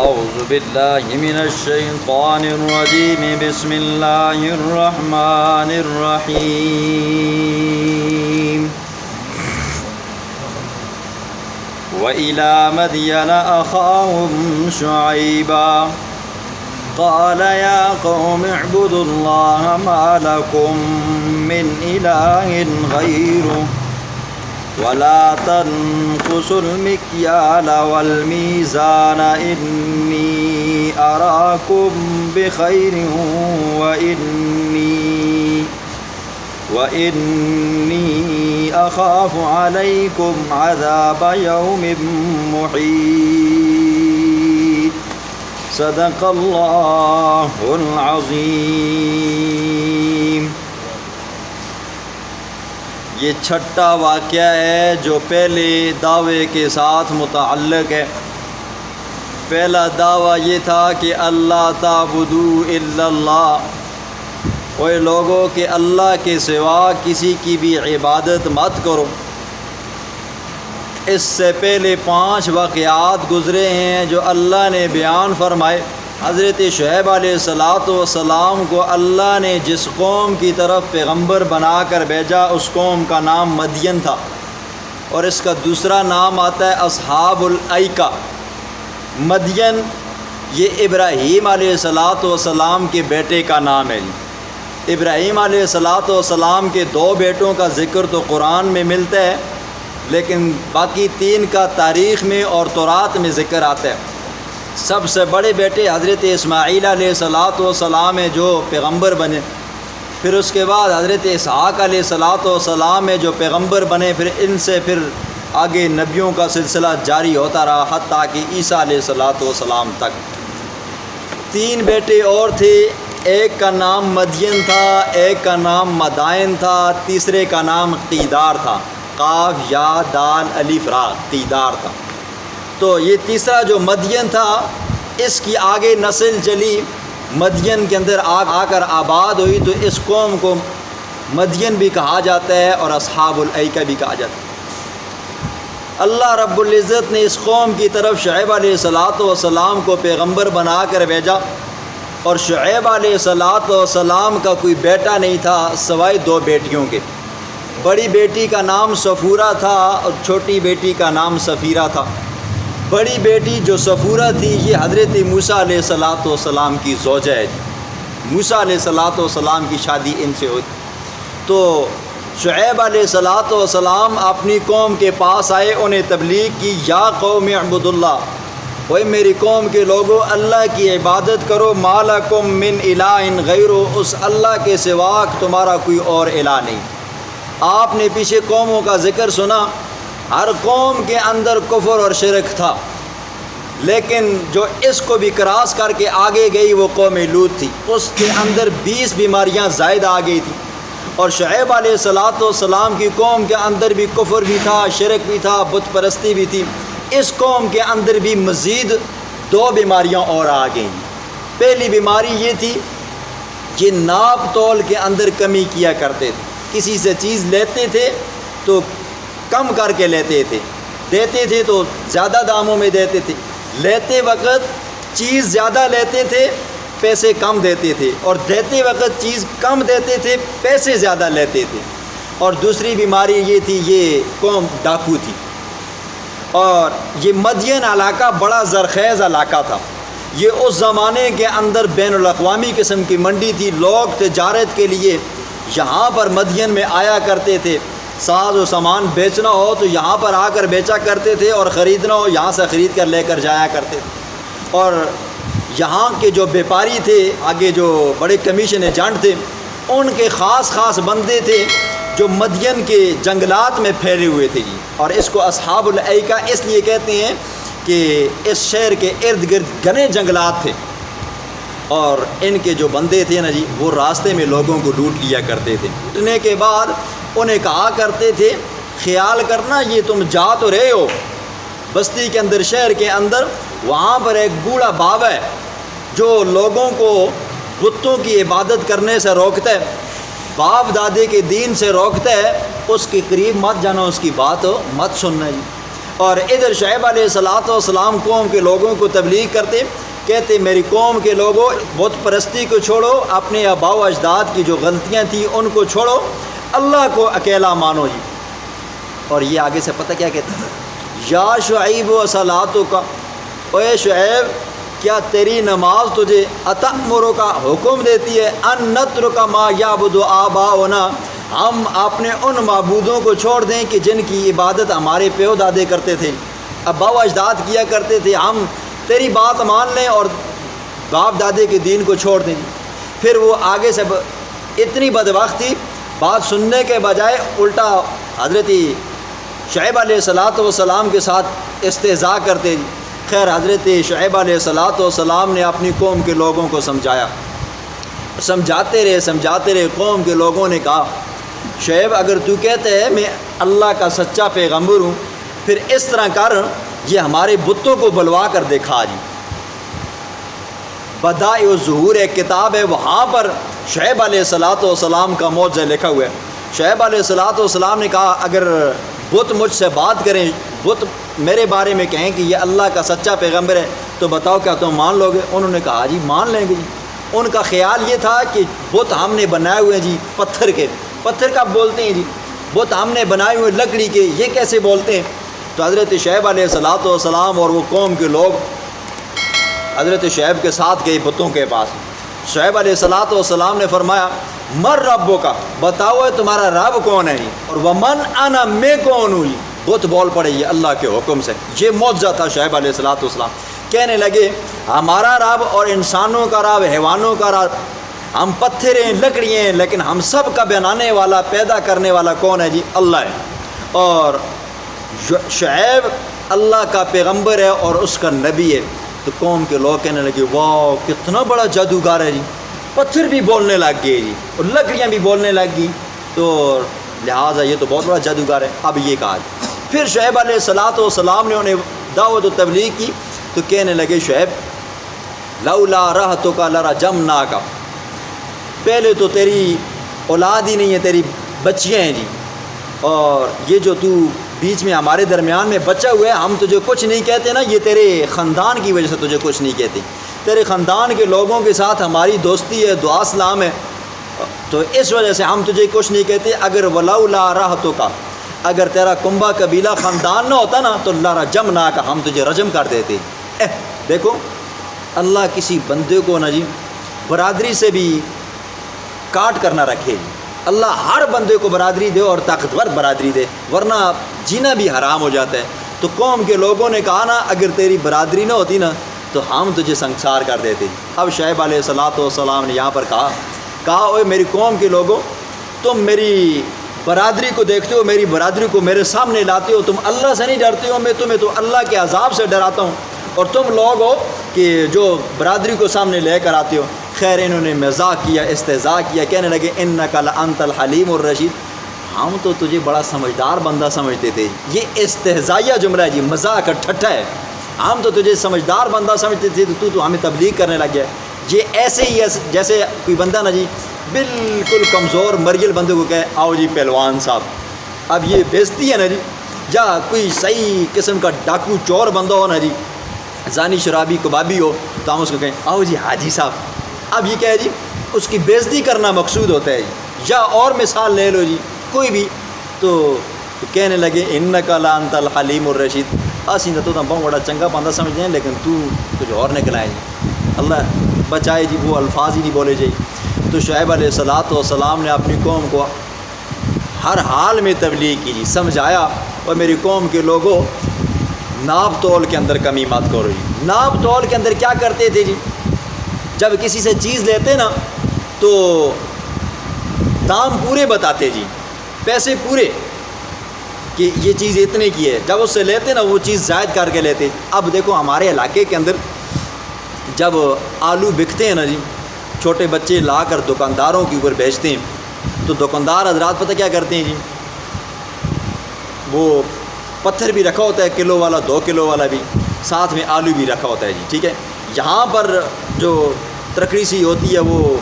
اعوذ باللہ من الشیطان الرجیم بسم اللہ الرحمن الرحیم وَإِلَى مَدْيَنَ أَخَاهُمْ شُعَيْبًا قَالَ يَا قَوْمِ اعْبُدُوا اللَّهَ مَا لَكُمْ مِنْ إِلَٰهٍ غَيْرُهُ وَلَا تَنقُصُوا الْمِكْيَالَ وَالْمِيزَانَ إِنِّي أَرَاكُمْ بِخَيْرٍ وَإِنِّي أَخَافُ عَلَيْكُمْ عَذَابَ يَوْمٍ مُحِيطٍ صدق اللہ العظیم۔ یہ چھٹا واقعہ ہے جو پہلے دعوے کے ساتھ متعلق ہے۔ پہلا دعویٰ یہ تھا کہ اللہ تعبدوا الا اللہ، اوے لوگوں کہ اللہ کے سوا کسی کی بھی عبادت مت کرو۔ اس سے پہلے 5 واقعات گزرے ہیں جو اللہ نے بیان فرمائے۔ حضرت شعیب علیہ السلام کو اللہ نے جس قوم کی طرف پیغمبر بنا کر بھیجا اس قوم کا نام مدین تھا، اور اس کا دوسرا نام آتا ہے اصحاب الایکہ۔ مدین یہ ابراہیم علیہ السلام کے بیٹے کا نام ہے۔ ابراہیم علیہ السلام کے 2 بیٹوں کا ذکر تو قرآن میں ملتا ہے، لیکن باقی 3 کا تاریخ میں اور تورات میں ذکر آتا ہے۔ سب سے بڑے بیٹے حضرت اسماعیل علیہ السلام ہیں جو پیغمبر بنے، پھر اس کے بعد حضرت اصحاب علیہ السلام ہیں جو پیغمبر بنے، پھر ان سے پھر آگے نبیوں کا سلسلہ جاری ہوتا رہا حتیٰ کہ عیسیٰ علیہ السلام تک۔ 3 بیٹے اور تھے، ایک کا نام مدین تھا، ایک کا نام مدائن تھا، تیسرے کا نام قیدار تھا، قاف یا دال الف را، قیدار تھا۔ تو یہ تیسرا جو مدین تھا اس کی آگے نسل چلی، مدین کے اندر آ کر آباد ہوئی، تو اس قوم کو مدین بھی کہا جاتا ہے اور اصحاب الایکہ بھی کہا جاتا ہے۔ اللہ رب العزت نے اس قوم کی طرف شعیب علیہ السلام کو پیغمبر بنا کر بھیجا، اور شعیب علیہ السلام کا کوئی بیٹا نہیں تھا سوائے 2 بیٹیوں کے۔ بڑی بیٹی کا نام صفورہ تھا اور چھوٹی بیٹی کا نام صفیرہ تھا۔ بڑی بیٹی جو صفورہ تھی یہ حضرت موسیٰ علیہ السلام کی زوجہ ہے۔ موسیٰ علیہ السلام کی شادی ان سے ہوئی۔ تو شعیب علیہ السلام اپنی قوم کے پاس آئے، انہیں تبلیغ کی، یا قوم اعبدوا اللہ، وہی میری قوم کے لوگوں اللہ کی عبادت کرو، ما لکم من الہ غیرہ، اس اللہ کے سوا تمہارا کوئی اور الہ نہیں۔ آپ نے پیچھے قوموں کا ذکر سنا، ہر قوم کے اندر کفر اور شرک تھا، لیکن جو اس کو بھی کراس کر کے آگے گئی وہ قوم لوط تھی، اس کے اندر 20 بیماریاں زائد آ گئی تھیں۔ اور شعیب علیہ السلام کی قوم کے اندر بھی کفر بھی تھا، شرک بھی تھا، بت پرستی بھی تھی۔ اس قوم کے اندر بھی مزید 2 بیماریاں اور آ گئیں۔ پہلی بیماری یہ تھی کہ ناپ تول کے اندر کمی کیا کرتے تھے، کسی سے چیز لیتے تھے تو کم کر کے لیتے تھے، دیتے تھے تو زیادہ داموں میں دیتے تھے، لیتے وقت چیز زیادہ لیتے تھے پیسے کم دیتے تھے، اور دیتے وقت چیز کم دیتے تھے پیسے زیادہ لیتے تھے۔ اور دوسری بیماری یہ تھی، یہ قوم ڈاکو تھی۔ اور یہ مدین علاقہ بڑا زرخیز علاقہ تھا، یہ اس زمانے کے اندر بین الاقوامی قسم کی منڈی تھی، لوگ تجارت کے لیے یہاں پر مدین میں آیا کرتے تھے، ساز و سامان بیچنا ہو تو یہاں پر آ کر بیچا کرتے تھے، اور خریدنا ہو یہاں سے خرید کر لے کر جایا کرتے تھے۔ اور یہاں کے جو بیپاری تھے، آگے جو بڑے کمیشن ایجنٹ تھے، ان کے خاص بندے تھے جو مدین کے جنگلات میں پھیلے ہوئے تھے جی۔ اور اس کو اصحاب الایکہ اس لیے کہتے ہیں کہ اس شہر کے ارد گرد گھنے جنگلات تھے، اور ان کے جو بندے تھے نا جی وہ راستے میں لوگوں کو لوٹ لیا کرتے تھے۔ لوٹنے کے بعد انہیں کہا کرتے تھے خیال کرنا یہ تم جا تو رہے ہو بستی کے اندر، شہر کے اندر، وہاں پر ایک بوڑھا بابا ہے جو لوگوں کو بتوں کی عبادت کرنے سے روکتا ہے، باپ دادے کے دین سے روکتا ہے، اس کے قریب مت جانا، اس کی بات مت سننا جی۔ اور ادھر شعیب علیہ السلام قوم کے لوگوں کو تبلیغ کرتے، کہتے میری قوم کے لوگوں بت پرستی کو چھوڑو، اپنے آباء و اجداد کی جو غلطیاں تھیں ان کو چھوڑو، اللہ کو اکیلا مانو جی۔ اور یہ آگے سے پتہ کیا کہتے ہیں، یا شعیب و صلاتو کا، اے شعیب کیا تیری نماز تجھے اتأمرو کا حکم دیتی ہے ان نترک ما یعبد آباؤنا، ہم اپنے ان معبودوں کو چھوڑ دیں کہ جن کی عبادت ہمارے پیو دادے کرتے تھے، آباء و اجداد کیا کرتے تھے، ہم تیری بات مان لیں اور باپ دادے کے دین کو چھوڑ دیں؟ پھر وہ آگے سے اتنی بدبختی، بات سننے کے بجائے الٹا حضرت شعیب علیہ السلام کے ساتھ استہزاء کرتے۔ خیر حضرت شعیب علیہ السلام نے اپنی قوم کے لوگوں کو سمجھایا، سمجھاتے رہے، قوم کے لوگوں نے کہا شعیب اگر تو کہتے ہے میں اللہ کا سچا پیغمبر ہوں، پھر اس طرح کر، یہ ہمارے بتوں کو بلوا کر دکھا جی۔ بدائع الظہور ایک کتاب ہے، وہاں پر شعیب علیہ السلام کا معجزہ لکھا ہوا ہے۔ شعیب علیہ السلام نے کہا اگر بت مجھ سے بات کریں، بت میرے بارے میں کہیں کہ یہ اللہ کا سچا پیغمبر ہے، تو بتاؤ کیا تم مان لو گے؟ انہوں نے کہا جی مان لیں گے جی۔ ان کا خیال یہ تھا کہ بت ہم نے بنائے ہوئے جی پتھر کے، پتھر کا بولتے ہیں جی، بت ہم نے بنائے ہوئے لکڑی کے، یہ کیسے بولتے ہیں؟ تو حضرت شعیب علیہ السلام اور وہ قوم کے لوگ حضرت شعیب کے ساتھ گئے بتوں کے پاس۔ شعیب علیہ السلام نے فرمایا مر ربو کا، بتاؤ تمہارا رب کون ہے جی، اور ومن انا، میں کون ہوں جی۔ بت بول پڑے یہ اللہ کے حکم سے۔ یہ معجزہ تھا شعیب علیہ السلام۔ کہنے لگے ہمارا رب اور انسانوں کا رب، حیوانوں کا رب، ہم پتھر ہیں، لکڑیاں ہیں، لیکن ہم سب کا بنانے والا، پیدا کرنے والا کون ہے جی؟ اللہ ہے۔ اور شعیب اللہ کا پیغمبر ہے اور اس کا نبی ہے۔ تو قوم کے لوگ کہنے لگے واہ کتنا بڑا جادوگر ہے جی، پتھر بھی بولنے لگ گئے جی اور لکڑیاں بھی بولنے لگ گئی، تو لہٰذا یہ تو بہت بڑا جادوگر ہے۔ اب یہ کہا جی۔ پھر شعیب علیہ السلام نے انہیں دعوت و تبلیغ کی، تو کہنے لگے شعیب لولا رہتک لرجمناک، پہلے تو تیری اولاد ہی نہیں ہے، تیری بچیاں ہیں جی، اور یہ جو تو بیچ میں ہمارے درمیان میں بچا ہوا ہے، ہم تجھے کچھ نہیں کہتے نا، یہ تیرے خاندان کی وجہ سے تجھے کچھ نہیں کہتے، تیرے خاندان کے لوگوں کے ساتھ ہماری دوستی ہے، دعا سلام ہے، تو اس وجہ سے ہم تجھے کچھ نہیں کہتے۔ اگر ولولا رہتک، اگر تیرا کنبہ قبیلہ خاندان نہ ہوتا نا تو لرجمناک، ہم تجھے رجم کر دیتے۔ دیکھو اللہ کسی بندے کو نہ جی برادری سے بھی کاٹ کر نہ رکھے جی، اللہ ہر بندے کو برادری دے اور طاقتور برادری دے، ورنہ جینا بھی حرام ہو جاتا ہے۔ تو قوم کے لوگوں نے کہا نا اگر تیری برادری نہ ہوتی نا تو ہم تجھے سنسار کر دیتے۔ اب شعیب علیہ السلام نے یہاں پر کہا اوے میری قوم کے لوگوں، تم میری برادری کو دیکھتے ہو، میری برادری کو میرے سامنے لاتے ہو، تم اللہ سے نہیں ڈرتے ہو، میں تمہیں تو اللہ کے عذاب سے ڈراتا ہوں، اور تم لوگ ہو کہ جو برادری کو سامنے لے کر آتے ہو۔ خیر انہوں نے مزاق کیا، استہزاء کیا، کہنے لگے انک لانت الحلیم الرشید، ہم تو تجھے بڑا سمجھدار بندہ سمجھتے تھے۔ یہ استہزائیہ جملہ ہے جی، مذاق ٹھٹھا ہے، ہم تو تجھے سمجھدار بندہ سمجھتے تھے، تو ہمیں تبلیغ کرنے لگ گیا۔ یہ ایسے ہی ہے جیسے کوئی بندہ نا جی بالکل کمزور مریل بندے کو کہے آؤ جی پہلوان صاحب، اب یہ بےزتی ہے نا جی۔ یا کوئی صحیح قسم کا ڈاکو چور بندہ ہو نا جی، زانی شرابی کبابی ہو، تو ہم اس کو کہیں آؤ جی حاجی صاحب، اب یہ کہے جی اس کی بےزتی کرنا مقصود ہوتا ہے جی۔ یا اور مثال لے لو جی کوئی بھی، تو کہنے لگے انک لانت الحلیم الرشید، اسی تو بہت بڑا چنگا بندہ سمجھتے ہیں لیکن تو کچھ اور نکل آئے جی، اللہ بچائے جی، وہ الفاظ ہی نہیں بولے جی۔ تو شعیب علیہ السلام نے اپنی قوم کو ہر حال میں تبلیغ کی جی، سمجھایا، اور میری قوم کے لوگوں ناپ تول کے اندر کمی مت کرو جی۔ ناپ تول کے اندر کیا کرتے تھے جی، جب کسی سے چیز لیتے نا تو دام پورے بتاتے جی، پیسے پورے کہ یہ چیز اتنے کی ہے، جب اس سے لیتے نا وہ چیز زائد کر کے لیتے۔ اب دیکھو ہمارے علاقے کے اندر جب آلو بکتے ہیں نا جی، چھوٹے بچے لا کر دکانداروں کے اوپر بیچتے ہیں، تو دکاندار حضرات پتہ کیا کرتے ہیں جی، وہ پتھر بھی رکھا ہوتا ہے کلو والا، 2 کلو والا بھی، ساتھ میں آلو بھی رکھا ہوتا ہے جی، ٹھیک ہے۔ یہاں پر جو ترکڑی سی ہوتی ہے وہ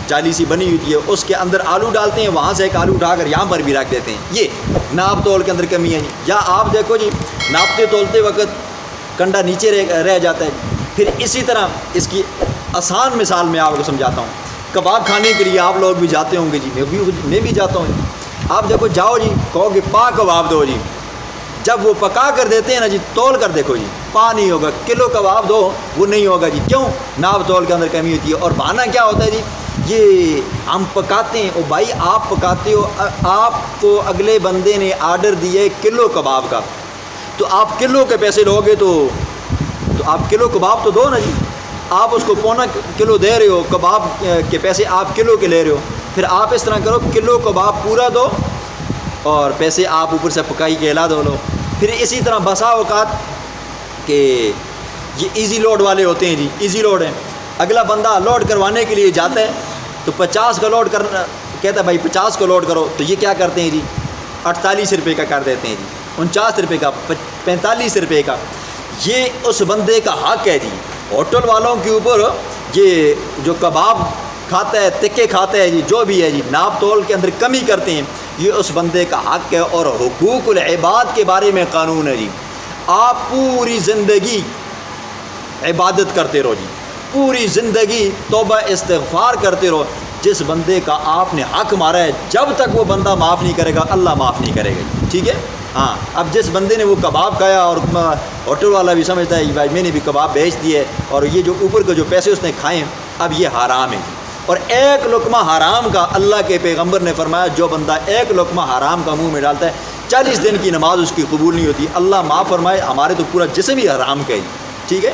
جالی سی بنی ہوئی ہے، اس کے اندر آلو ڈالتے ہیں، وہاں سے ایک آلو اٹھا کر یہاں پر بھی رکھ دیتے ہیں۔ یہ ناپ تول کے اندر کمی ہے جی۔ یا آپ دیکھو جی ناپتے تولتے وقت کنڈا نیچے رہ جاتا ہے۔ پھر اسی طرح اس کی آسان مثال میں آپ کو سمجھاتا ہوں۔ کباب کھانے کے لیے آپ لوگ بھی جاتے ہوں گے جی، میں بھی جاتا ہوں جی۔ آپ دیکھو جاؤ جی، کہو کہ پا کباب دو جی، جب وہ پکا کر دیتے ہیں نا جی، تول کر دیکھو جی، پا نہیں ہوگا۔ کلو کباب دو، وہ نہیں ہوگا جی۔ کیوں؟ ناپ تول کے اندر کمی ہوتی ہے۔ اور بہانہ کیا ہوتا ہے جی؟ یہ ہم پکاتے ہیں۔ او بھائی آپ پکاتے ہو، آپ کو اگلے بندے نے آرڈر دیا ہے کلو کباب کا، تو آپ کلو کے پیسے لو گے تو آپ کلو کباب تو دو نا جی۔ آپ اس کو پونا کلو دے رہے ہو، کباب کے پیسے آپ کلو کے لے رہے ہو، پھر آپ اس طرح کرو کلو کباب پورا دو اور پیسے آپ اوپر سے پکائی کے علا دو لو۔ پھر اسی طرح بسا اوقات کہ یہ ایزی لوڈ والے ہوتے ہیں جی، ایزی لوڈ ہیں، اگلا بندہ لوڈ کروانے کے لیے جاتا ہے تو 50 کا لوڈ کرنا کہتا ہے بھائی 50 کو لوڈ کرو، تو یہ کیا کرتے ہیں جی 48 روپے کا کر دیتے ہیں جی، 49 روپے کا، 45 روپے کا۔ یہ اس بندے کا حق ہے جی۔ ہوٹل والوں کے اوپر یہ جو کباب کھاتا ہے، تکے کھاتا ہے جی، جو بھی ہے جی، ناپ تول کے اندر کمی کرتے ہیں، یہ اس بندے کا حق ہے۔ اور حقوق العباد کے بارے میں قانون ہے جی، آپ پوری زندگی عبادت کرتے رہو جی، پوری زندگی توبہ استغفار کرتے رہو۔ جس بندے کا آپ نے حق مارا ہے، جب تک وہ بندہ معاف نہیں کرے گا اللہ معاف نہیں کرے گا جی، ٹھیک ہے۔ ہاں، اب جس بندے نے وہ کباب کھایا اور ہوٹل والا بھی سمجھتا ہے بھائی میں نے بھی کباب بیچ دیے، اور یہ جو اوپر کے جو پیسے اس نے کھائے اب یہ حرام ہے جی۔ اور ایک لقمہ حرام کا اللہ کے پیغمبر نے فرمایا جو بندہ ایک لقمہ حرام کا منہ میں ڈالتا ہے 40 دن کی نماز اس کی قبول نہیں ہوتی۔ اللہ معاف فرمائے، ہمارے تو پورا جسم ہی حرام کا ہے، ٹھیک ہے۔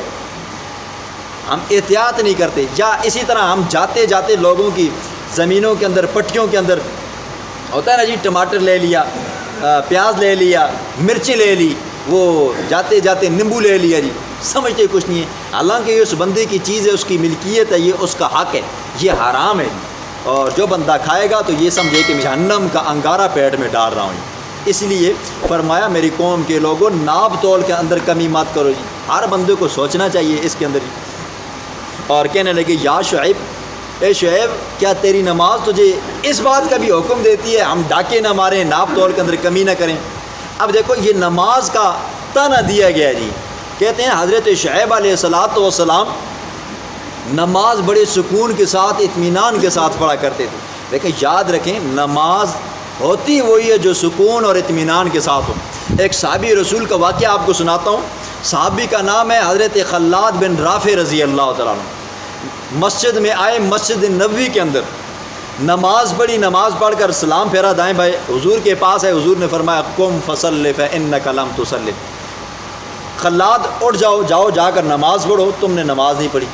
ہم احتیاط نہیں کرتے۔ یا اسی طرح ہم جاتے جاتے لوگوں کی زمینوں کے اندر، پٹیوں کے اندر ہوتا ہے نا جی، ٹماٹر لے لیا، پیاز لے لیا، مرچیں لے لی، وہ جاتے جاتے نیمبو لے لیا جی، سمجھتے کچھ نہیں ہے۔ حالانکہ یہ اس بندے کی چیز ہے، اس کی ملکیت ہے، یہ اس کا حق ہے، یہ حرام ہے جی۔ اور جو بندہ کھائے گا تو یہ سمجھے کہ جہنم کا انگارہ پیٹ میں ڈال رہا ہوں جی۔ اس لیے فرمایا میری قوم کے لوگوں ناپ تول کے اندر کمی مت کرو جی۔ ہر بندے کو سوچنا چاہیے اس کے اندر جی۔ اور کہنے لگے یا شعیب، اے شعیب کیا تیری نماز تجھے اس بات کا بھی حکم دیتی ہے ہم ڈاکے نہ ماریں، ناپ تول کے اندر کمی نہ کریں؟ اب دیکھو یہ نماز کا تانا دیا گیا جی۔ کہتے ہیں حضرت شعیب علیہ السلام نماز بڑے سکون کے ساتھ، اطمینان کے ساتھ پڑھا کرتے تھے۔ لیکن یاد رکھیں نماز ہوتی وہی ہے جو سکون اور اطمینان کے ساتھ ہو۔ ایک صحابی رسول کا واقعہ آپ کو سناتا ہوں۔ صحابی کا نام ہے حضرت خلاد بن رافع رضی اللہ تعالیٰ عنہ۔ مسجد میں آئے، مسجد نبوی کے اندر نماز پڑھی، نماز پڑھ کر سلام پھیرا دائیں بھائی حضور کے پاس ہے، حضور نے فرمایا قم فصلی فإنک لم تصلی، خلاد اٹھ جاؤ جا کر نماز پڑھو، تم نے نماز نہیں پڑھی۔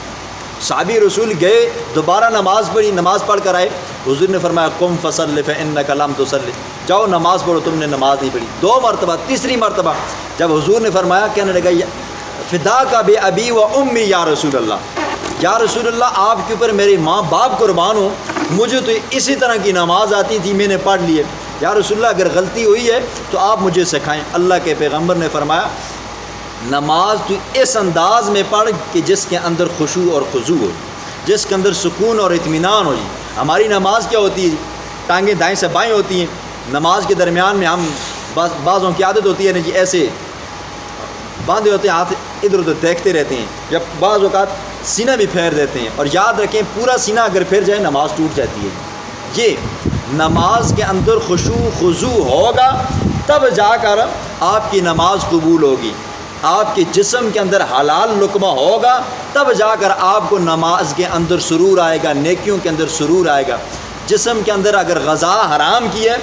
صحابی رسول گئے، دوبارہ نماز پڑھی، نماز پڑھ کر آئے، حضور نے فرمایا قم فصلی فإنک لم تصلی، جاؤ نماز پڑھو، تم نے نماز نہیں پڑھی۔ 2 مرتبہ، تیسری مرتبہ جب حضور نے فرمایا، کہنے لگا فداک بأبی و امی یا رسول اللہ، یا رسول اللہ آپ کے اوپر میرے ماں باپ قربان ہوں، مجھے تو اسی طرح کی نماز آتی تھی، میں نے پڑھ لی ہے، یا رسول اللہ اگر غلطی ہوئی ہے تو آپ مجھے سکھائیں۔ اللہ کے پیغمبر نے فرمایا نماز تو اس انداز میں پڑھ کہ جس کے اندر خشوع اور خضوع ہو، جس کے اندر سکون اور اطمینان ہو جی۔ ہماری نماز کیا ہوتی ہے؟ ٹانگیں دائیں سے بائیں ہوتی ہیں، نماز کے درمیان میں ہم بعضوں کی عادت ہوتی ہے نا جی ایسے باندھے ہوتے ہیں، ہاتھ ادھر ادھر دیکھتے رہتے ہیں، یا بعض اوقات سینہ بھی پھیر دیتے ہیں، اور یاد رکھیں پورا سینہ اگر پھیر جائے نماز ٹوٹ جاتی ہے۔ یہ نماز کے اندر خشوع خضوع ہوگا تب جا کر آپ کی نماز قبول ہوگی، آپ کے جسم کے اندر حلال لقمہ ہوگا تب جا کر آپ کو نماز کے اندر سرور آئے گا، نیکیوں کے اندر سرور آئے گا۔ جسم کے اندر اگر غذا حرام کی ہے،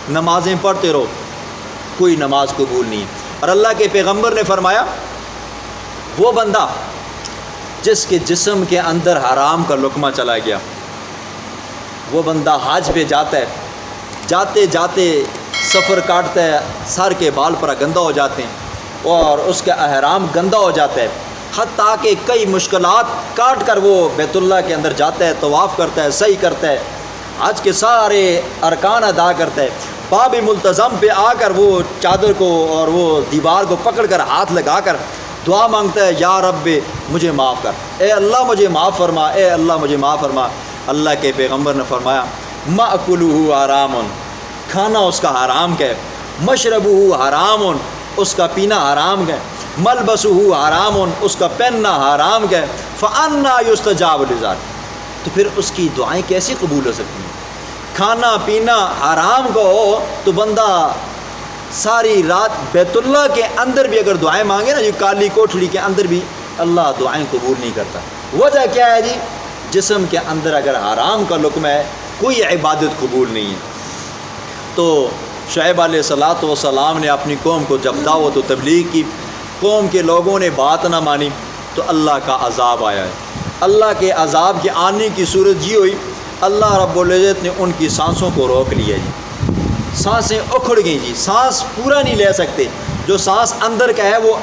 نمازیں پڑھتے رہو، کوئی نماز قبول نہیں۔ اور اللہ کے پیغمبر نے فرمایا وہ بندہ جس کے جسم کے اندر حرام کا لقمہ چلا گیا، وہ بندہ حج پہ جاتا ہے، جاتے جاتے سفر کاٹتا ہے، سر کے بال پر گندہ ہو جاتے ہیں اور اس کا احرام گندہ ہو جاتا ہے، حتیٰ کہ کئی مشکلات کاٹ کر وہ بیت اللہ کے اندر جاتا ہے، طواف کرتا ہے، سعی کرتا ہے، حج کے سارے ارکان ادا کرتا ہے، باب ملتزم پہ آ کر وہ چادر کو اور وہ دیوار کو پکڑ کر ہاتھ لگا کر دعا مانگتا ہے یا رب مجھے معاف کر، اے اللہ مجھے معاف فرما، اے اللہ مجھے معاف فرما۔ اللہ کے پیغمبر نے فرمایا مأکلہ حرام، کھانا اس کا حرام ہے، مشربہ حرام، اس کا پینا حرام ہے، ملبسہ حرام، اس کا پہننا حرام ہے، فأنا یستجاب لذلک، تو پھر اس کی دعائیں کیسی قبول ہو سکتی ہیں؟ کھانا پینا حرام کا ہو تو بندہ ساری رات بیت اللہ کے اندر بھی اگر دعائیں مانگے نا، جو کالی کوٹھڑی کے اندر بھی اللہ دعائیں قبول نہیں کرتا۔ وجہ کیا ہے جی؟ جسم کے اندر اگر حرام کا لقمہ ہے کوئی عبادت قبول نہیں ہے۔ تو شعیب علیہ السلام نے اپنی قوم کو جب دعوت و تبلیغ کی، قوم کے لوگوں نے بات نہ مانی تو اللہ کا عذاب آیا ہے۔ اللہ کے عذاب کے آنے کی صورت یہ ہوئی، اللہ رب العزت نے ان کی سانسوں کو روک لیا جی، سانسیں اکھڑ گئیں جی، سانس پورا نہیں لے سکتے، جو سانس اندر کا ہے وہ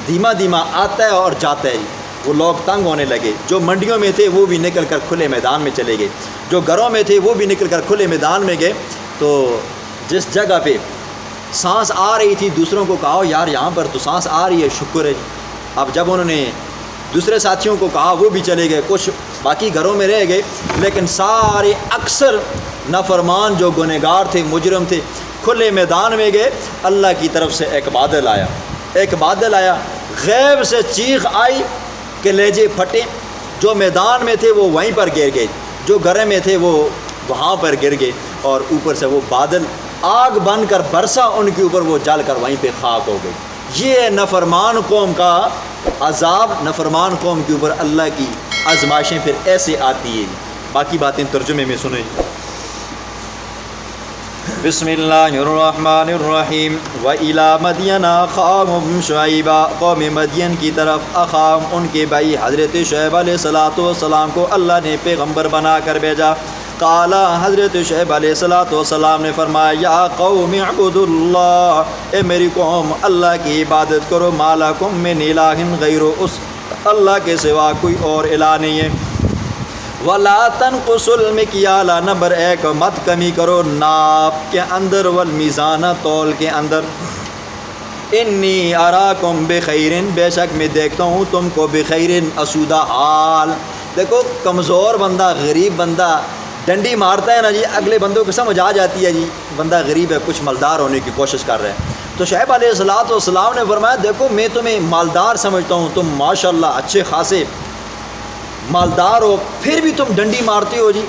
دھیما دھیما آتا ہے اور جاتا ہے جی۔ وہ لوگ تنگ ہونے لگے، جو منڈیوں میں تھے وہ بھی نکل کر کھلے میدان میں چلے گئے، جو گھروں میں تھے وہ بھی نکل کر کھلے میدان میں گئے۔ تو جس جگہ پہ سانس آ رہی تھی دوسروں کو کہا یار یہاں پر تو سانس آ رہی ہے، شکر ہے جی۔ اب جب انہوں نے دوسرے ساتھیوں کو کہا وہ بھی چلے گئے، کچھ باقی گھروں میں رہ گئے، لیکن سارے اکثر نافرمان جو گنہگار تھے، مجرم تھے، کھلے میدان میں گئے۔ اللہ کی طرف سے ایک بادل آیا، غیب سے چیخ آئی کہ لیجے پھٹے، جو میدان میں تھے وہ وہیں پر گر گئے، جو گھر میں تھے وہ وہاں پر گر گئے، اور اوپر سے وہ بادل آگ بن کر برسا ان کے اوپر، وہ جل کر وہیں پہ خاک ہو گئی۔ یہ نافرمان قوم کا عذاب، نافرمان قوم کے اوپر اللہ کی آزمائشیں پھر ایسے آتی ہیں۔ باقی باتیں ترجمے میں سنیں۔ بسم اللہ الرحمن الرحیم۔ وَإِلَىٰ مَدْيَنَ أَخَاهُمْ شُعَيْبًا، قوم مدین کی طرف اخاہم ان کے بھائی حضرت شعیب علیہ السلام کو اللہ نے پیغمبر بنا کر بھیجا۔ قال، حضرت شعیب علیہ السلام نے فرمایا یا قوم اعبدوا اللہ، اے میری قوم اللہ کی عبادت کرو، ما لکم من الہ غیرہ، اس اللہ کے سوا کوئی اور الہ نہیں ہے۔ وَلَا تَنْقُصُوا الْمِكْيَالَ، نمبر 1 مت کمی کرو ناپ کے اندر، والمیزان تول کے اندر۔ انی اراکم بخیر، بے شک میں دیکھتا ہوں تم کو بخیر، اسودہ حال۔ دیکھو کمزور بندہ، غریب بندہ ڈنڈی مارتا ہے نا جی، اگلے بندوں کو سمجھ آ جاتی ہے جی بندہ غریب ہے، کچھ مالدار ہونے کی کوشش کر رہا ہے۔ تو شعیب علیہ السلام نے فرمایا دیکھو میں تمہیں مالدار سمجھتا ہوں، تم ماشاءاللہ اچھے خاصے مالدار ہو، پھر بھی تم ڈنڈی مارتے ہو جی۔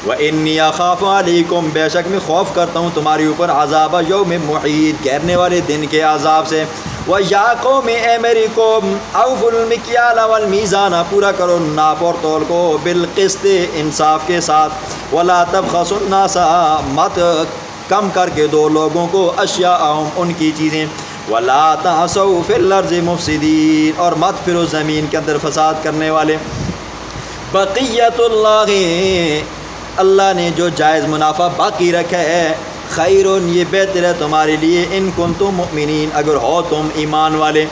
وَإِنِّي أَخَافُ عَلَيْكُمْ، بے شک میں خوف کرتا ہوں تمہاری اوپر، عذاب یوم محیط، گھیرنے والے دن کے عذاب سے۔ وَيَا قَوْمِ، اے میری قوم، أَوْفُوا الْمِكْيَالَ وَالْمِيزَانَ، پورا کرو ناپ اور تول کو، بالقسط، انصاف کے ساتھ۔ وَلَا تَبْخَسُوا النَّاسَ، مت کم کر کے دو لوگوں کو، أَشْيَاءَهُمْ، ان کی چیزیں۔ وَلَا تَعْثَوْا فِي الْأَرْضِ مُفْسِدِينَ، اور مت پھرو زمین کے اندر فساد کرنے والے۔ بقیت اللہ، اللہ نے جو جائز منافع باقی رکھا ہے، خیرون، یہ بہتر ہے تمہارے لیے، ان کنتم مؤمنین، اگر ہو تم ایمان والے۔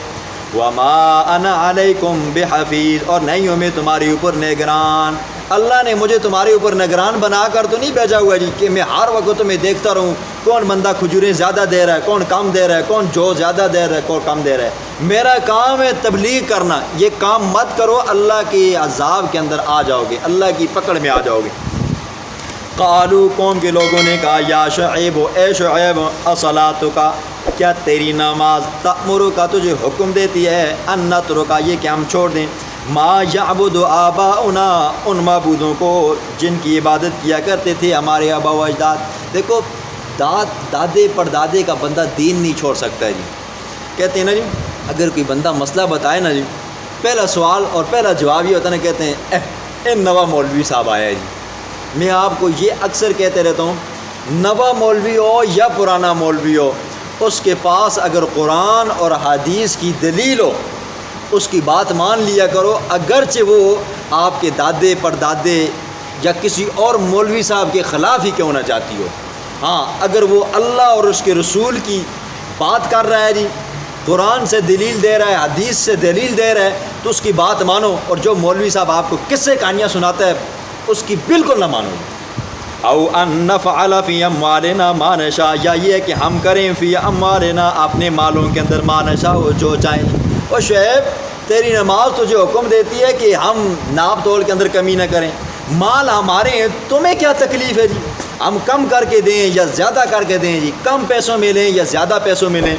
وما انا علیکم بحفیظ، اور نہیں ہوں میں تمہاری اوپر نگران۔ اللہ نے مجھے تمہارے اوپر نگران بنا کر تو نہیں بھیجا ہوا جی کہ میں ہر وقت تمہیں دیکھتا رہوں کون بندہ کھجوریں زیادہ دے رہا ہے، کون کم دے رہا ہے، کون جو زیادہ دے رہا ہے، کون کم دے رہا ہے۔ میرا کام ہے تبلیغ کرنا، یہ کام مت کرو، اللہ کے عذاب کے اندر آ جاؤ گے، اللہ کی پکڑ میں آ جاؤ گے۔ قالو، قوم کے لوگوں نے کہا یا شعیب، اے شعیب، اصلاتک، کیا تیری نماز، تأمرک، تجھے حکم دیتی ہے، ان نترک، یہ کہ ہم چھوڑ دیں، ما یعبد آباؤنا، ان معبودوں کو جن کی عبادت کیا کرتے تھے ہمارے آبا و اجداد۔ دیکھو دادے پردادے کا بندہ دین نہیں چھوڑ سکتا ہے جی۔ کہتے ہیں نا جی اگر کوئی بندہ مسئلہ بتائے نا جی، پہلا سوال اور پہلا جواب یہ ہوتا ہے نا، کہتے ہیں اے نوا مولوی صاحب آیا ہے جی۔ میں آپ کو یہ اکثر کہتے رہتا ہوں، نوا مولوی ہو یا پرانا مولوی ہو، اس کے پاس اگر قرآن اور حدیث کی دلیل ہو اس کی بات مان لیا کرو، اگرچہ وہ آپ کے دادے پردادے یا کسی اور مولوی صاحب کے خلاف ہی کیوں نہ جاتی ہو۔ ہاں اگر وہ اللہ اور اس کے رسول کی بات کر رہا ہے جی، قرآن سے دلیل دے رہا ہے، حدیث سے دلیل دے رہا ہے، تو اس کی بات مانو، اور جو مولوی صاحب آپ کو قصے کہانیاں سناتا ہے اس کی بالکل نہ مانو۔ او ان نفعل فی اموالنا ما نشاء، یا یہ ہے کہ ہم کریں فی اموالنا، اپنے مالوں کے اندر ما نشاء، جو چاہیں۔ اور شعیب تیری نماز تجھے حکم دیتی ہے کہ ہم ناپ تول کے اندر کمی نہ کریں، مال ہمارے ہیں، تمہیں کیا تکلیف ہے جی، ہم کم کر کے دیں یا زیادہ کر کے دیں جی، کم پیسوں میں لیں یا زیادہ پیسوں میں لیں۔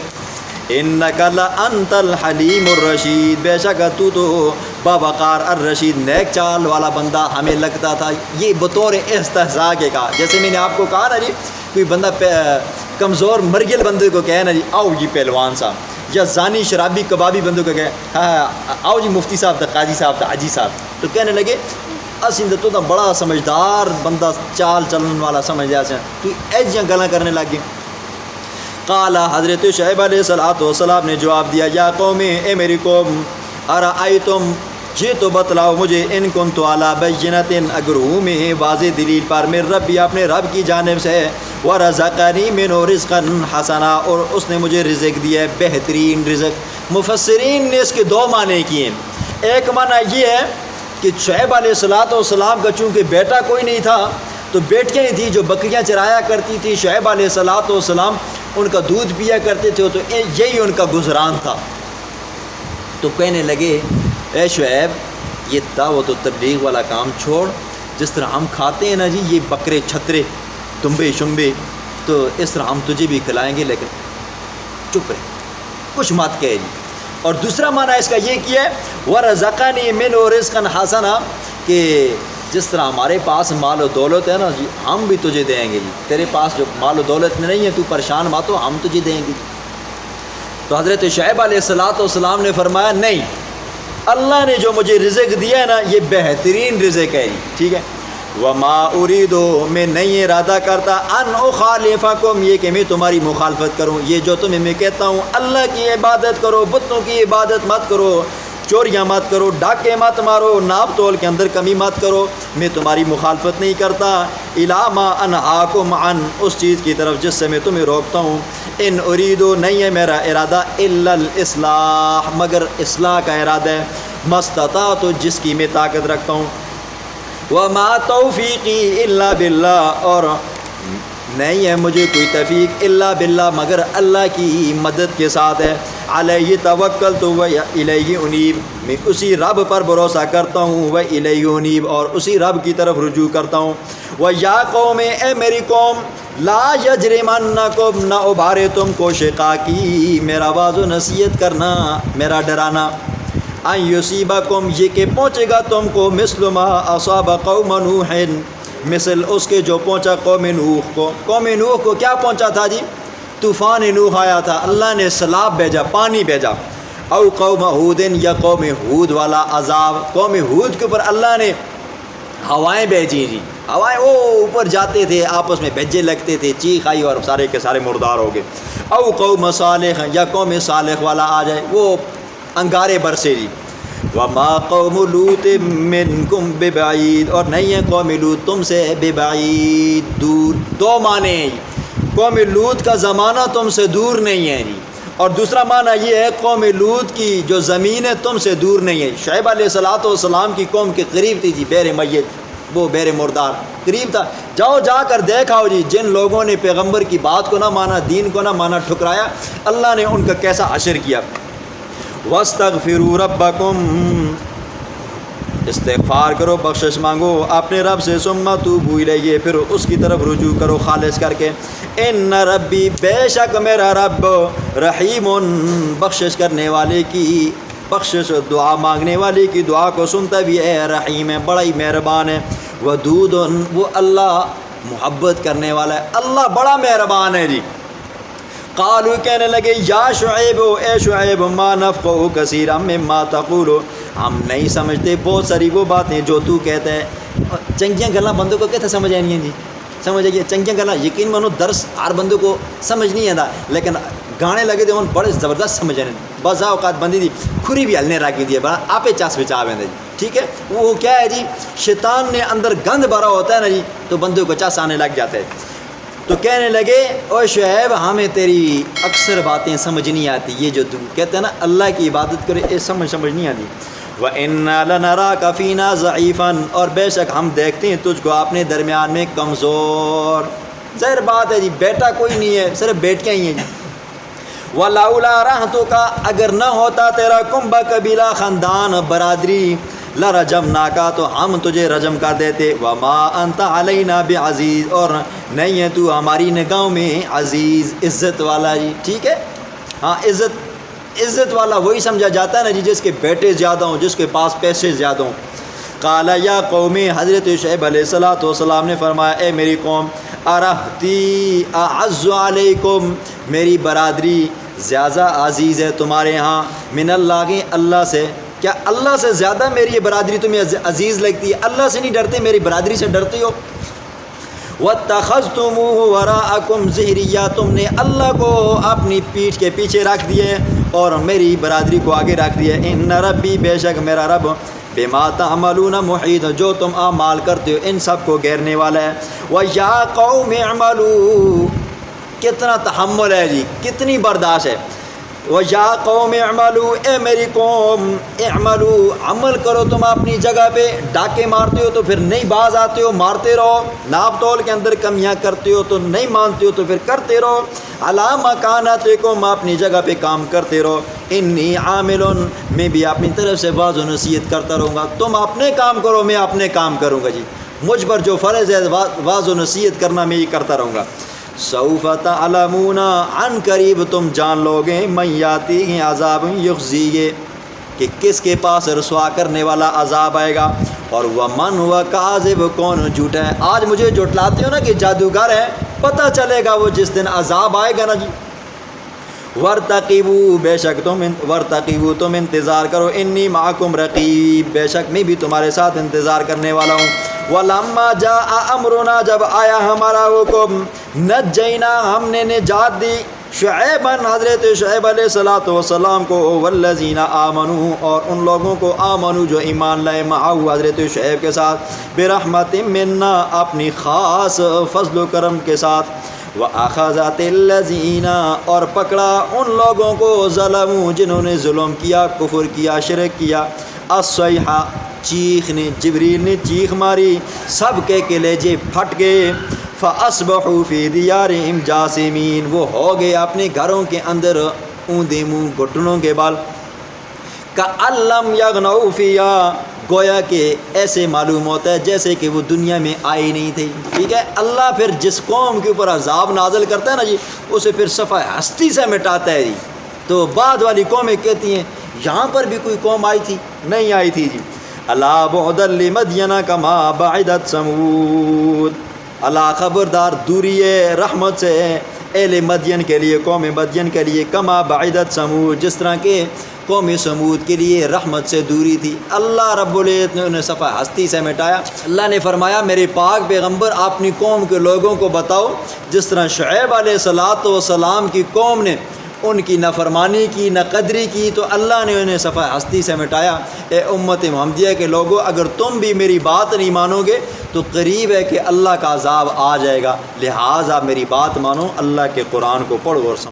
انک لانت الحلیم الرشید، بے شک تو باوقار الرشید، نیک چال والا بندہ ہمیں لگتا تھا۔ یہ بطور استہزاء کے کہا، جیسے میں نے آپ کو کہا نا جی، کوئی بندہ کمزور مرگل بندے کو کہے نا جی آؤ جی پہلوان صاحب، یا زانی شرابی کبابی بندوں کو کہے آؤ جی مفتی صاحب تھا، قاضی صاحب تھا، حاجی صاحب، تو کہنے لگے اصل تو بڑا سمجھدار بندہ، چال چلن والا سمجھدار سے تو ایجیاں گلاں کرنے لگے۔ قال، حضرت شعیب علیہ السلام نے جواب دیا، یا قوم، اے میری قوم، ارائیتم، یہ تو بتلاؤ مجھے، ان کنت علی بینۃ، اگر ہوں میں واضح دلیل پر، من ربی، اپنے رب کی جانب سے، ورزقنی منہ رزقا حسنا، اور اس نے مجھے رزق دیا ہے بہترین رزق۔ مفسرین نے اس کے دو معنی کیے ہیں۔ ایک معنی یہ ہے کہ شعیب علیہ السلام کا چونکہ بیٹا کوئی نہیں تھا تو بیٹیاں ہی تھیں جو بکریاں چرایا کرتی تھی، شعیب علیہ السلام ان کا دودھ پیا کرتے تھے، تو یہی ان کا گزران تھا۔ تو کہنے لگے اے شعیب، یہ دعوت و تبلیغ والا کام چھوڑ، جس طرح ہم کھاتے ہیں نا جی یہ بکرے چھترے دمبے شمبے، تو اس طرح ہم تجھے بھی کھلائیں گے، لیکن چپ رہے، کچھ مت کہے جی۔ اور دوسرا معنی اس کا یہ کیا ہے، وَرَزَقَنِي مِنْهُ رِزْقًا حَسَنًا، کہ جس طرح ہمارے پاس مال و دولت ہے نا جی، ہم بھی تجھے دیں گے جی، تیرے پاس جو مال و دولت نہیں ہے تو پریشان مت ہو، ہم تجھے دیں گے۔ تو حضرت شعیب علیہ السلام نے فرمایا نہیں، اللہ نے جو مجھے رزق دیا ہے نا یہ بہترین رزق ہے جی، ٹھیک ہے۔ وما اریدو، میں نہیں ارادہ کرتا، ان اخالفکم، یہ کہ میں تمہاری مخالفت کروں، یہ جو تمہیں میں کہتا ہوں اللہ کی عبادت کرو، بتوں کی عبادت مت کرو، چوریاں مت کرو، ڈاکے مت مارو، ناپ تول کے اندر کمی مت کرو، میں تمہاری مخالفت نہیں کرتا۔ الی ما انہاکم عن، اس چیز کی طرف جس سے میں تمہیں روکتا ہوں۔ ان اریدو، نہیں ہے میرا ارادہ، الا الاصلاح، مگر اصلاح کا ارادہ ہے، مستطاعت، جس کی میں طاقت رکھتا ہوں۔ وما توفیقی الا باللہ، اور نہیں ہے مجھے کوئی توفیق الا باللہ، مگر اللہ کی مدد کے ساتھ ہے۔ علیہ توکلت و الیہ انیب، میں اسی رب پر بھروسہ کرتا ہوں، و الیہ انیب، اور اسی رب کی طرف رجوع کرتا ہوں۔ ویا قوم، اے میری قوم، لا یجرمنکم، نہ ابھارے تم کو شقاقی، میرا واعظ و نصیحت کرنا، میرا ڈرانا، ان یصیبکم، یہ کہ پہنچے گا تم کو، مثل ما اصاب قوم نوح، مثل اس کے جو پہنچا قوم نوح کو۔ قوم نوح کو کیا پہنچا تھا جی؟ طوفان نوح آیا تھا، اللہ نے سیلاب بھیجا، پانی بھیجا۔ او قوم ہود، یا قوم ہود والا عذاب، قوم ہود کے اوپر اللہ نے ہوائیں بھیجی جی، ہوائیں وہ اوپر جاتے تھے، آپس میں بھیجے لگتے تھے، چیخ آئی اور سارے کے سارے مردار ہو گئے۔ او قوم صالح، یا قوم صالح والا آ جائے، وہ انگارے برسے جی۔ وما قوم لوط منکم ببعید، اور نہیں ہے قوم لوط تم سے ببعید، دور۔ دو معنی ہیں، قوم لوط کا زمانہ تم سے دور نہیں ہے جی، اور دوسرا معنی یہ ہے قوم لوط کی جو زمین ہے تم سے دور نہیں ہے۔ شعیب علیہ السلام کی قوم کے قریب تھی جی، بیر میت، وہ بیر مردار قریب تھا۔ جاؤ جا کر دیکھاؤ جی، جن لوگوں نے پیغمبر کی بات کو نہ مانا، دین کو نہ مانا، ٹھکرایا، اللہ نے ان کا کیسا حشر کیا۔ وَاسْتَغْفِرُوا رَبَّكُمْ، استغفار کرو، بخشش مانگو اپنے رب سے، ثُمَّ تُوبُوا إِلَيْهِ، پھر اس کی طرف رجوع کرو خالص کر کے۔ اِنَّ رَبِّي، بے شک میرا رب، رحیم، بخشش کرنے والے کی بخشش، دعا مانگنے والے کی دعا کو سنتا بھی ہے، رحیم ہے، بڑا ہی مہربان ہے۔ ودود، وہ اللہ محبت کرنے والا ہے، اللہ بڑا مہربان ہے جی۔ قالوا، کہنے لگے، یا شعیب، اے شعیب، ما نفقہ کثیرا مما تقول، ہم نہیں سمجھتے بہت ساری وہ باتیں جو تو کہتا ہے۔ چنگیاں گلاں بندوں کو کہتے سمجھ آئیں جی، سمجھ آئیے چنگیاں گلاں، یقین مانو درس ہر بندوں کو سمجھ نہیں آتا، لیکن گانے لگے تھے ان بڑے زبردست سمجھ آنے، بعض اوقات بندی دی کھری بھی ہلنے رکھ دی ہے، بڑا آپے چاس بچا بندے جی، ٹھیک ہے۔ وہ کیا ہے جی، شیطان نے اندر گند بھرا ہوتا ہے نا جی، تو بندوں کو چاس آنے لگ جاتا ہے۔ تو کہنے لگے، او شعیب، ہمیں تیری اکثر باتیں سمجھ نہیں آتی، یہ جو تم کہتے ہیں نا اللہ کی عبادت کرے، یہ سمجھ نہیں آتی۔ وَإِنَّا لَنَرَاكَ فِينَا ضَعِيفًا، اور بے شک ہم دیکھتے ہیں تجھ کو اپنے درمیان میں کمزور۔ ظاہر بات ہے جی، بیٹا کوئی نہیں ہے، صرف بیٹیاں ہی ہیں جی۔ وَلَوْلَا رَحْتُكَ، اگر نہ ہوتا تیرا کنبہ قبیلہ، خاندان، برادری، لرجمناکا تو ہم تجھے رجم کر دیتے، وما انت علینا بعزیز اور نہیں ہے تو ہماری نگاہوں میں عزیز عزت والا جی، ٹھیک ہے ہاں عزت والا وہی سمجھا جاتا ہے نا جی جس کے بیٹے زیادہ ہوں، جس کے پاس پیسے زیادہ ہوں۔ قال یا قوم، حضرت شعیب علیہ السلام نے فرمایا اے میری قوم، ارہتی اعز علیکم، میری برادری زیادہ عزیز ہے تمہارے ہاں، من اللہ، اللہ سے، کیا اللہ سے زیادہ میری یہ برادری تمہیں عزیز لگتی ہے؟ اللہ سے نہیں ڈرتے، میری برادری سے ڈرتے ہو۔ وَاتَّخَذْتُمُوهُ وَرَاءَكُمْ ظِهْرِيًّا، تم نے اللہ کو اپنی پیٹھ کے پیچھے رکھ دیے اور میری برادری کو آگے رکھ دیے۔ ان ربی، بے شک میرا رب، بما تعملون محیط، جو تم اعمال کرتے ہو ان سب کو گھیرنے والا ہے۔ وَيَا قَوْمِ اعْمَلُوا، کتنا تحمل ہے جی، کتنی برداشت ہے۔ وَيَا قَوْمِ اعْمَلُوا، اے میری قوم، اعملوا، عمل کرو تم اپنی جگہ پہ، ڈاکے مارتے ہو تو پھر نہیں باز آتے ہو، مارتے رہو، ناپ تول کے اندر کمیاں کرتے ہو تو نہیں مانتے ہو تو پھر کرتے رہو، عَلَىٰ مَكَانَتِكُمْ، اپنی جگہ پہ کام کرتے رہو، انی عامل، میں بھی اپنی طرف سے واعظ و نصیحت کرتا رہوں گا، تم اپنے کام کرو میں اپنے کام کروں گا جی، مجھ پر جو فرض ہے واعظ و نصیحت کرنا میں یہ کرتا رہوں گا۔ سوف تعلمون، عن قریب تم جان لو گے، من یاتیہ عذاب یخزیہ، کہ کس کے پاس رسوا کرنے والا عذاب آئے گا، اور ومن ہوا کاذب، کون جھوٹا ہے۔ آج مجھے جھٹلاتے ہو نا کہ جادوگر ہے، پتہ چلے گا وہ جس دن عذاب آئے گا نا جی۔ وَارْتَقِبُوا، بے شک وَارْتَقِبُوا، تم انتظار کرو، انی معکم رقیب، بے شک میں بھی تمہارے ساتھ انتظار کرنے والا ہوں۔ وَلَمَّا جَاءَ أَمْرُنَا، جب آیا ہمارا حکم، نجینا، ہم نے نجات دی، شعیباً، حضرت شعیب علیہ السلام کو، والذین آمنوا، اور ان لوگوں کو، آمنوا جو ایمان لائے، معه، حضرت شعیب کے ساتھ، برحمت منا، اپنی خاص فضل و کرم کے ساتھ، وَأَخَذَتِ الَّذِينَ، اور پکڑا ان لوگوں کو، ظلموا، جنہوں نے ظلم کیا، کفر کیا، شرک کیا، الصیحہ، چیخ نے، جبریل نے چیخ ماری، سب کے کلیجے پھٹ گئے، فَأَصْبَحُوا فِي دِيَارِهِمْ جَاثِمِينَ، وہ ہو گئے اپنے گھروں کے اندر اوندے منہ، گھٹنوں کے بال، كَأَن لَّمْ يَغْنَوْا فِيهَا، گویا کہ ایسے معلوم ہوتا ہے جیسے کہ وہ دنیا میں آئی نہیں تھی، ٹھیک ہے۔ اللہ پھر جس قوم کے اوپر عذاب نازل کرتا ہے نا جی، اسے پھر صفحہ ہستی سے مٹاتا ہے جی۔ تو بعد والی قومیں کہتی ہیں یہاں پر بھی کوئی قوم آئی تھی، نہیں آئی تھی جی۔ الا بعدا لمدین کما بعدت ثمود، اللہ خبردار دوری ہے رحمت سے اہل مدین کے لیے، قوم مدین کے لیے، کما بعدت ثمود، جس طرح کہ قوم سمود کے لیے رحمت سے دوری تھی۔ اللہ رب العزت نے انہیں صفحہ ہستی سے مٹایا۔ اللہ نے فرمایا میرے پاک پیغمبر اپنی قوم کے لوگوں کو بتاؤ، جس طرح شعیب علیہ السلام کی قوم نے ان کی نافرمانی کی، نہ قدری کی، تو اللہ نے انہیں صفحہ ہستی سے مٹایا۔ اے امت محمدیہ کے لوگوں، اگر تم بھی میری بات نہیں مانو گے تو قریب ہے کہ اللہ کا عذاب آ جائے گا، لہٰذا میری بات مانو، اللہ کے قرآن کو پڑھو اور سمجھو۔